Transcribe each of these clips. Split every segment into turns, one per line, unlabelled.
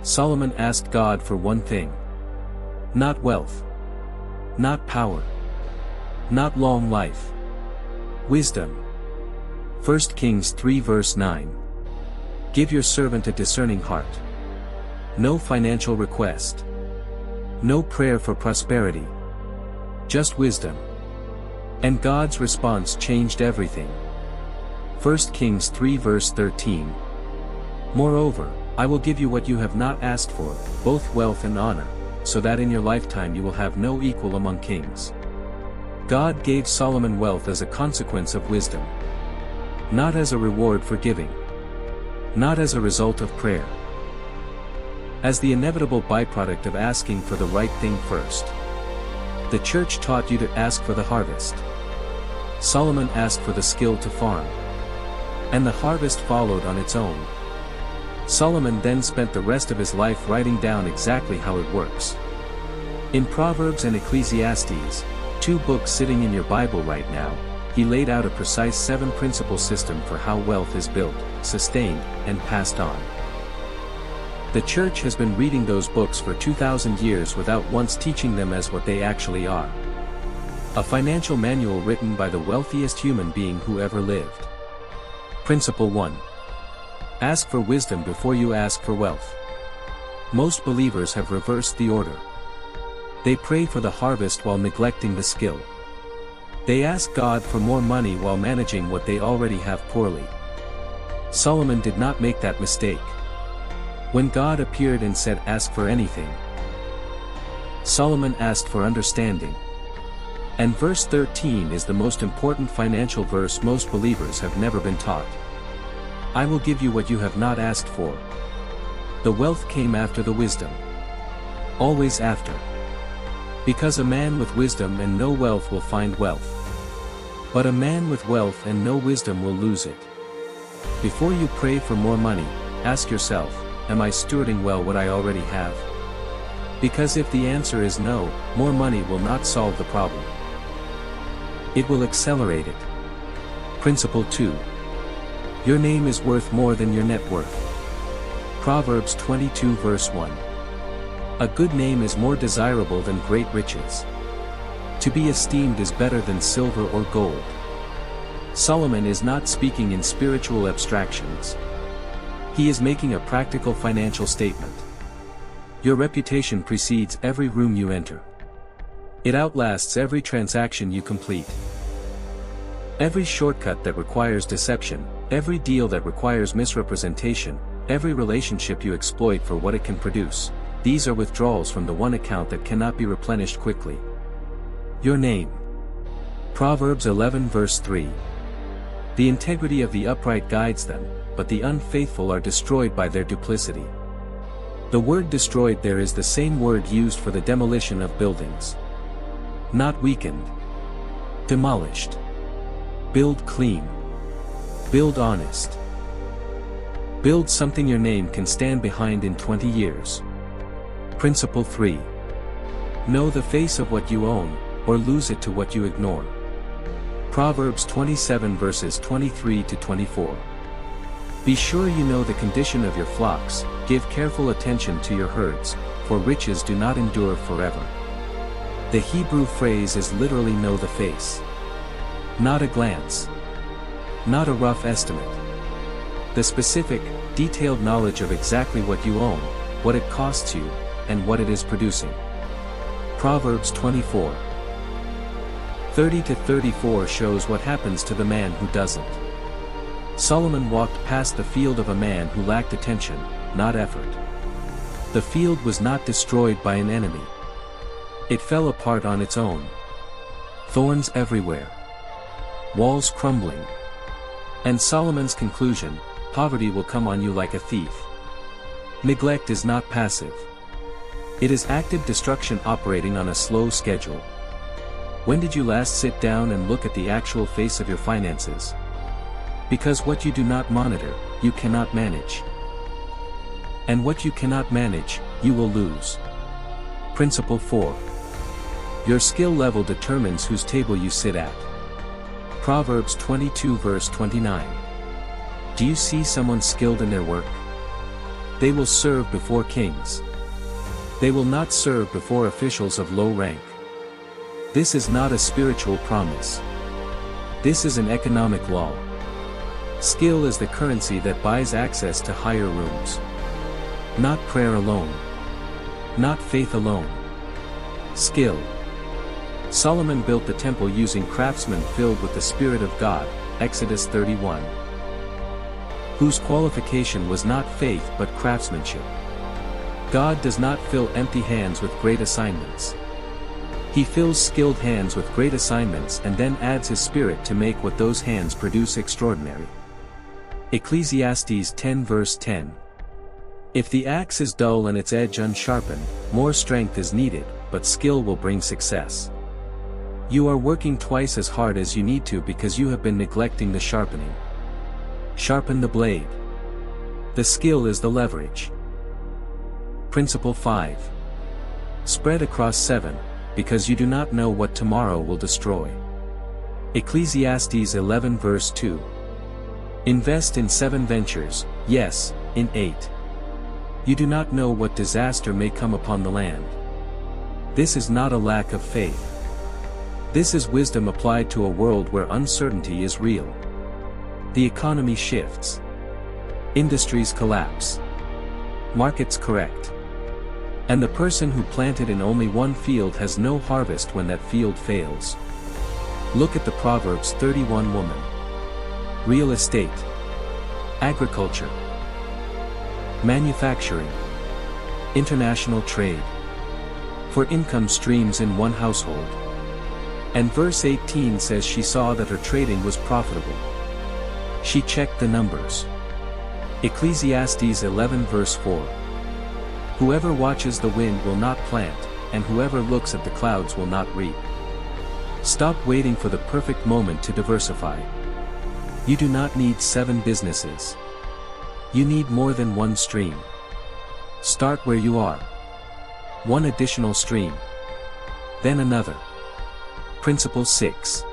Solomon asked God for one thing. Not wealth. Not power. Not long life. Wisdom. 1 Kings 3 verse 9. Give your servant a discerning heart. No financial request. No prayer for prosperity. Just wisdom. And God's response changed everything. 1 Kings 3 verse 13. Moreover, I will give you what you have not asked for, both wealth and honor, so that in your lifetime you will have no equal among kings. God gave Solomon wealth as a consequence of wisdom. Not as a reward for giving. Not as a result of prayer. As the inevitable byproduct of asking for the right thing first. The church taught you to ask for the harvest. Solomon asked for the skill to farm. And the harvest followed on its own. Solomon then spent the rest of his life writing down exactly how it works. In Proverbs and Ecclesiastes, 2 books sitting in your Bible right now, he laid out a precise 7-principle system for how wealth is built, sustained, and passed on. The church has been reading those books for 2,000 years without once teaching them as what they actually are. A financial manual written by the wealthiest human being who ever lived. Principle 1. Ask for wisdom before you ask for wealth. Most believers have reversed the order. They pray for the harvest while neglecting the skill. They ask God for more money while managing what they already have poorly. Solomon did not make that mistake. When God appeared and said, "Ask for anything," Solomon asked for understanding. And verse 13 is the most important financial verse most believers have never been taught. I will give you what you have not asked for. The wealth came after the wisdom. Always after. Because a man with wisdom and no wealth will find wealth. But a man with wealth and no wisdom will lose it. Before you pray for more money, ask yourself, am I stewarding well what I already have? Because if the answer is no, more money will not solve the problem. It will accelerate it. Principle 2. Your name is worth more than your net worth. Proverbs 22 verse 1. A good name is more desirable than great riches. To be esteemed is better than silver or gold. Solomon is not speaking in spiritual abstractions. He is making a practical financial statement. Your reputation precedes every room you enter. It outlasts every transaction you complete. Every shortcut that requires deception, every deal that requires misrepresentation, every relationship you exploit for what it can produce, these are withdrawals from the one account that cannot be replenished quickly. Your name. Proverbs 11 verse 3. The integrity of the upright guides them, but the unfaithful are destroyed by their duplicity. The word destroyed there is the same word used for the demolition of buildings. Not weakened. Demolished. Build clean. Build honest. Build something your name can stand behind in 20 years. Principle 3. Know the face of what you own, or lose it to what you ignore. Proverbs 27 verses 23 to 24. Be sure you know the condition of your flocks, give careful attention to your herds, for riches do not endure forever. The Hebrew phrase is literally know the face. Not a glance. Not a rough estimate. The specific, detailed knowledge of exactly what you own, what it costs you, and what it is producing. Proverbs 24. 30 to 34 shows what happens to the man who doesn't. Solomon walked past the field of a man who lacked attention, not effort. The field was not destroyed by an enemy. It fell apart on its own. Thorns everywhere. Walls crumbling. And Solomon's conclusion, poverty will come on you like a thief. Neglect is not passive. It is active destruction operating on a slow schedule. When did you last sit down and look at the actual face of your finances? Because what you do not monitor, you cannot manage. And what you cannot manage, you will lose. Principle 4. Your skill level determines whose table you sit at. Proverbs 22 verse 29. Do you see someone skilled in their work? They will serve before kings. They will not serve before officials of low rank. This is not a spiritual promise. This is an economic law. Skill is the currency that buys access to higher rooms. Not prayer alone. Not faith alone. Skill. Solomon built the temple using craftsmen filled with the Spirit of God, Exodus 31. Whose qualification was not faith but craftsmanship. God does not fill empty hands with great assignments. He fills skilled hands with great assignments and then adds His Spirit to make what those hands produce extraordinary. Ecclesiastes 10 verse 10. If the axe is dull and its edge unsharpened, more strength is needed, but skill will bring success. You are working twice as hard as you need to because you have been neglecting the sharpening. Sharpen the blade. The skill is the leverage. Principle 5. Spread across 7, because you do not know what tomorrow will destroy. Ecclesiastes 11 verse 2. Invest in 7 ventures, yes, in 8. You do not know what disaster may come upon the land. This is not a lack of faith. This is wisdom applied to a world where uncertainty is real. The economy shifts. Industries collapse. Markets correct. And the person who planted in only one field has no harvest when that field fails. Look at the Proverbs 31 woman. Real estate. Agriculture. Manufacturing. International trade. For income streams in one household. And verse 18 says she saw that her trading was profitable. She checked the numbers. Ecclesiastes 11 verse 4. Whoever watches the wind will not plant, and whoever looks at the clouds will not reap. Stop waiting for the perfect moment to diversify. You do not need 7 businesses. You need more than one stream. Start where you are. One additional stream. Then another. Principle 6.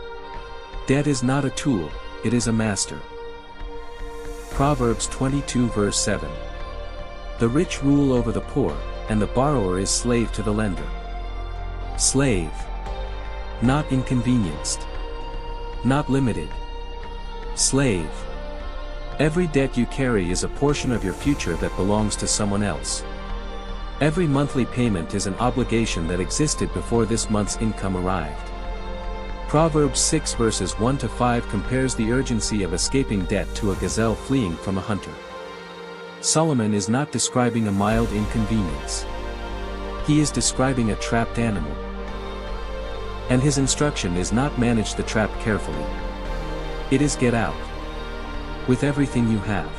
Debt is not a tool, it is a master. Proverbs 22 verse 7. The rich rule over the poor, and the borrower is slave to the lender. Slave. Not inconvenienced. Not limited. Slave. Every debt you carry is a portion of your future that belongs to someone else. Every monthly payment is an obligation that existed before this month's income arrived. Proverbs 6 verses 1 to 5 compares the urgency of escaping debt to a gazelle fleeing from a hunter. Solomon is not describing a mild inconvenience. He is describing a trapped animal. And his instruction is not manage the trap carefully. It is get out. With everything you have.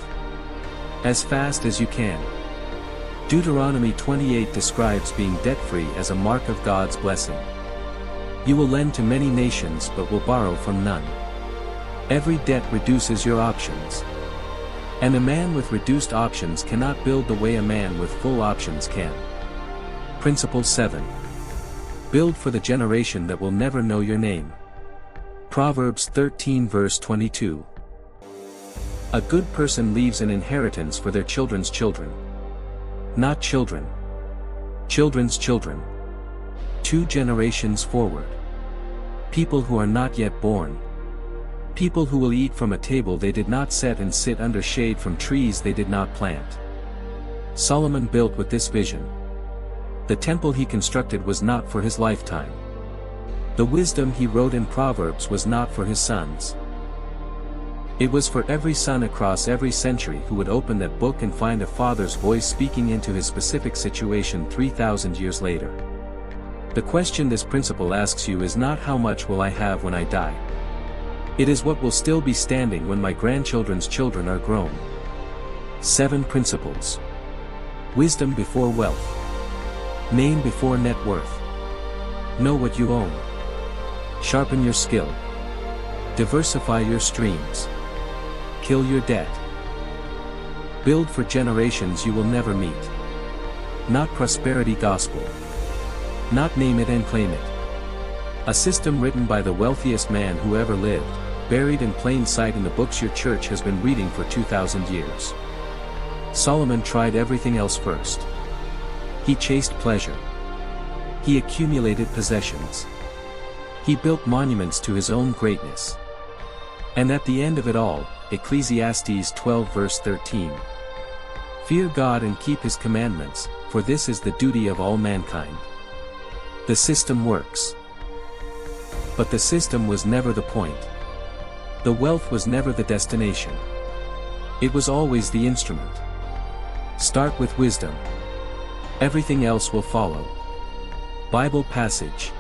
As fast as you can. Deuteronomy 28 describes being debt-free as a mark of God's blessing. You will lend to many nations but will borrow from none. Every debt reduces your options. And a man with reduced options cannot build the way a man with full options can. Principle 7. Build for the generation that will never know your name. Proverbs 13 verse 22. A good person leaves an inheritance for their children's children. Not children. Children's children. 2 generations forward. People who are not yet born. People who will eat from a table they did not set and sit under shade from trees they did not plant. Solomon built with this vision. The temple he constructed was not for his lifetime. The wisdom he wrote in Proverbs was not for his sons. It was for every son across every century who would open that book and find a father's voice speaking into his specific situation 3,000 years later. The question this principle asks you is not how much will I have when I die. It is what will still be standing when my grandchildren's children are grown. 7 principles. Wisdom before wealth. Name before net worth. Know what you own. Sharpen your skill. Diversify your streams. Kill your debt. Build for generations you will never meet. Not prosperity gospel. Not name it and claim it. A system written by the wealthiest man who ever lived, buried in plain sight in the books your church has been reading for 2,000 years. Solomon tried everything else first. He chased pleasure. He accumulated possessions. He built monuments to his own greatness. And at the end of it all, Ecclesiastes 12 verse 13. Fear God and keep his commandments, for this is the duty of all mankind. The system works. But the system was never the point. The wealth was never the destination. It was always the instrument. Start with wisdom. Everything else will follow. Bible passage.